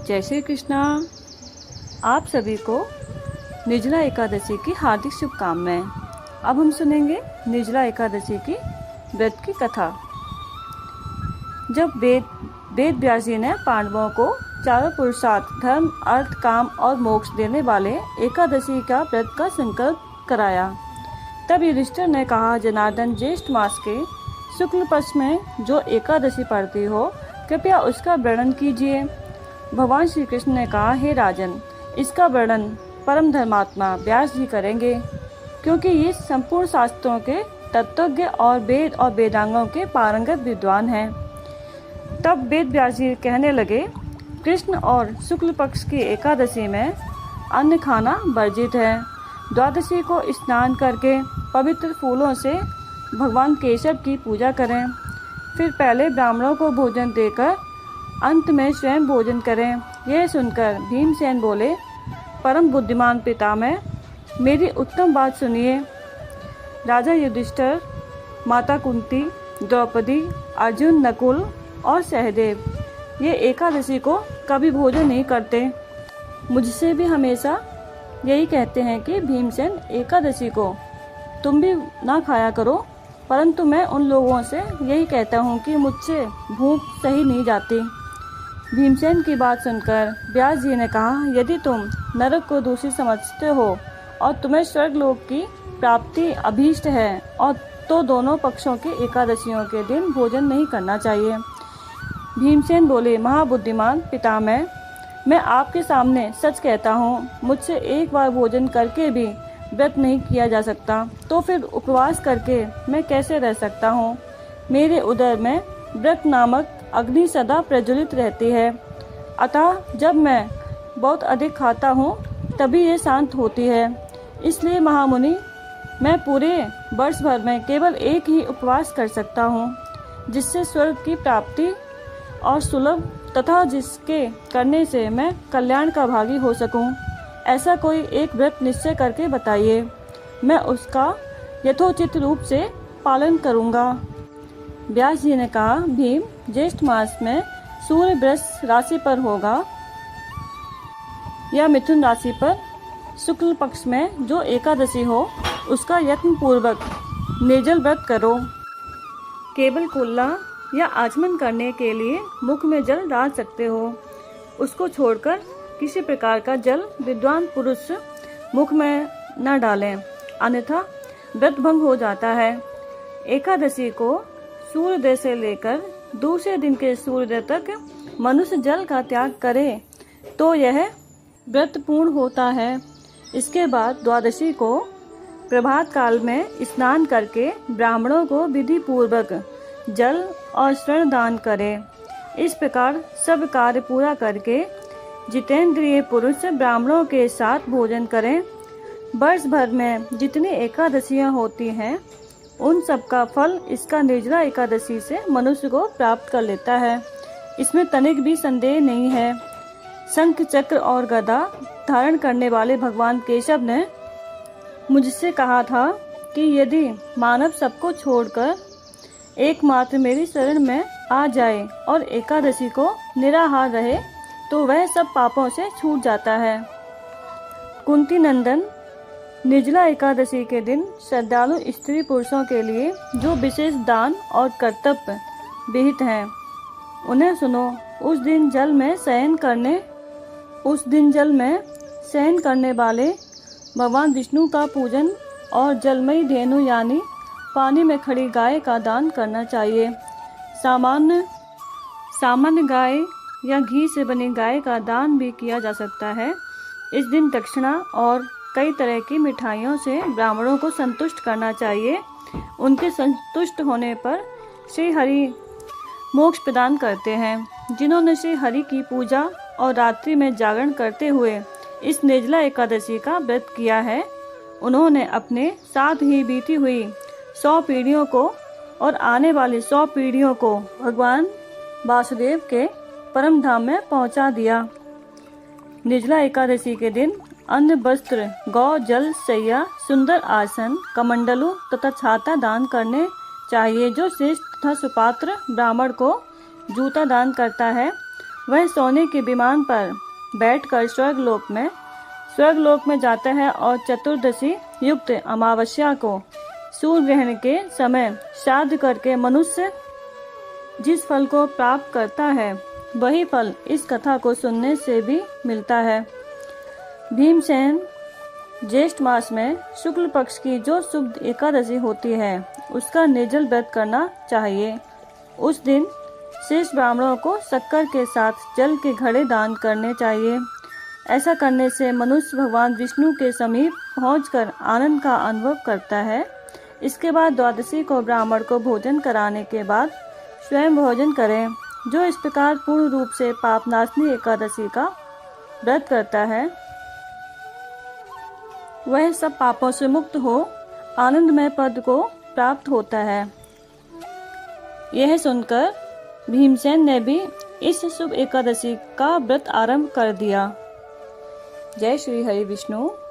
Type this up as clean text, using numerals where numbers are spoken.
जय श्री कृष्णा। आप सभी को निर्जला एकादशी की हार्दिक शुभकामनाएं। अब हम सुनेंगे निर्जला एकादशी की व्रत की कथा। जब वेद व्यास जी ने पांडवों को चारों पुरुषार्थ धर्म, अर्थ, काम और मोक्ष देने वाले एकादशी का व्रत का संकल्प कराया, तब युधिष्ठिर ने कहा, जनार्दन, ज्येष्ठ मास के शुक्ल पक्ष में जो एकादशी पड़ती हो, कृपया उसका वर्णन कीजिए। भगवान श्री कृष्ण ने कहा, हे राजन, इसका वर्णन परम धर्मात्मा व्यास जी करेंगे, क्योंकि ये संपूर्ण शास्त्रों के तत्वज्ञ और वेद और वेदांगों के पारंगत विद्वान हैं। तब वेद व्यास जी कहने लगे, कृष्ण और शुक्ल पक्ष की एकादशी में अन्न खाना वर्जित है। द्वादशी को स्नान करके पवित्र फूलों से भगवान केशव की पूजा करें, फिर पहले ब्राह्मणों को भोजन देकर अंत में स्वयं भोजन करें। यह सुनकर भीमसेन बोले, परम बुद्धिमान पितामह, मेरी उत्तम बात सुनिए। राजा युधिष्ठिर, माता कुंती, द्रौपदी, अर्जुन, नकुल और सहदेव ये एकादशी को कभी भोजन नहीं करते। मुझसे भी हमेशा यही कहते हैं कि भीमसेन, एकादशी को तुम भी ना खाया करो, परंतु मैं उन लोगों से यही कहता हूँ कि मुझसे भूख सही नहीं जाती। भीमसेन की बात सुनकर व्यास जी ने कहा, यदि तुम नरक को दूषित समझते हो और तुम्हें स्वर्गलोक की प्राप्ति अभीष्ट है और तो दोनों पक्षों की एकादशियों के दिन भोजन नहीं करना चाहिए। भीमसेन बोले, महाबुद्धिमान पितामह, मैं आपके सामने सच कहता हूँ, मुझसे एक बार भोजन करके भी व्रत नहीं किया जा सकता, तो फिर उपवास करके मैं कैसे रह सकता हूँ। मेरे उदर में व्रत नामक अग्नि सदा प्रज्वलित रहती है, अतः जब मैं बहुत अधिक खाता हूँ तभी ये शांत होती है। इसलिए महामुनि, मैं पूरे वर्ष भर में केवल एक ही उपवास कर सकता हूँ, जिससे स्वर्ग की प्राप्ति और सुलभ तथा जिसके करने से मैं कल्याण का भागी हो सकूं। ऐसा कोई एक व्रत निश्चय करके बताइए, मैं उसका यथोचित रूप से पालन करूंगा। व्यास जी ने कहा, भीम, ज्येष्ठ मास में सूर्य वृष राशि पर होगा या मिथुन राशि पर शुक्ल पक्ष में जो एकादशी हो, उसका यत्न पूर्वक निर्जल व्रत करो। केवल कुल्ला या आचमन करने के लिए मुख में जल डाल सकते हो। उसको छोड़कर किसी प्रकार का जल विद्वान पुरुष मुख में न डालें, अन्यथा व्रत भंग हो जाता है। एकादशी को सूर्योदय से लेकर दूसरे दिन के सूर्योदय तक मनुष्य जल का त्याग करे तो यह व्रत पूर्ण होता है। इसके बाद द्वादशी को प्रभात काल में स्नान करके ब्राह्मणों को विधि पूर्वक जल और स्वर्ण दान करें। इस प्रकार सब कार्य पूरा करके जितेंद्रिय पुरुष ब्राह्मणों के साथ भोजन करें। वर्ष भर में जितनी एकादशियां होती हैं, उन सब का फल इसका निर्जला एकादशी से मनुष्य को प्राप्त कर लेता है। इसमें तनिक भी संदेह नहीं है। शंख, चक्र और गदा धारण करने वाले भगवान केशव ने मुझसे कहा था कि यदि मानव सबको छोड़कर एकमात्र मेरी शरण में आ जाए और एकादशी को निराहार रहे तो वह सब पापों से छूट जाता है। कुंती नंदन, निर्जला एकादशी के दिन श्रद्धालु स्त्री पुरुषों के लिए जो विशेष दान और कर्तव्य विहित हैं, उन्हें सुनो। उस दिन जल में शयन करने वाले भगवान विष्णु का पूजन और जलमयी धेनु यानी पानी में खड़ी गाय का दान करना चाहिए। सामान्य गाय या घी से बनी गाय का दान भी किया जा सकता है। इस दिन दक्षिणा और कई तरह की मिठाइयों से ब्राह्मणों को संतुष्ट करना चाहिए। उनके संतुष्ट होने पर श्री हरि मोक्ष प्रदान करते हैं। जिन्होंने श्री हरि की पूजा और रात्रि में जागरण करते हुए इस निर्जला एकादशी का व्रत किया है, उन्होंने अपने साथ ही बीती हुई 100 पीढ़ियों को और आने वाली 100 पीढ़ियों को भगवान वासुदेव के परम धाम में पहुंचा दिया। निर्जला एकादशी के दिन अन्न, वस्त्र, गौ, जल, शैया, सुंदर आसन, कमंडलू तथा छाता दान करने चाहिए। जो श्रेष्ठ तथा सुपात्र ब्राह्मण को जूता दान करता है, वह सोने के विमान पर बैठकर स्वर्गलोक में जाता है और चतुर्दशी युक्त अमावस्या को सूर्य ग्रहण के समय श्राद्ध करके मनुष्य जिस फल को प्राप्त करता है वही फल इस कथा को सुनने से भी मिलता है। भीमसेन ज्येष्ठ मास में शुक्ल पक्ष की जो शुभ एकादशी होती है उसका निर्जल व्रत करना चाहिए। उस दिन शेष ब्राह्मणों को शक्कर के साथ जल के घड़े दान करने चाहिए। ऐसा करने से मनुष्य भगवान विष्णु के समीप पहुंचकर आनंद का अनुभव करता है। इसके बाद द्वादशी को ब्राह्मण को भोजन कराने के बाद स्वयं भोजन करें। जो इस प्रकार पूर्ण रूप से पापनाशनी एकादशी का व्रत करता है वह सब पापों से मुक्त हो आनंदमय पद को प्राप्त होता है। यह सुनकर भीमसेन ने भी इस शुभ एकादशी का व्रत आरंभ कर दिया। जय श्री हरि विष्णु।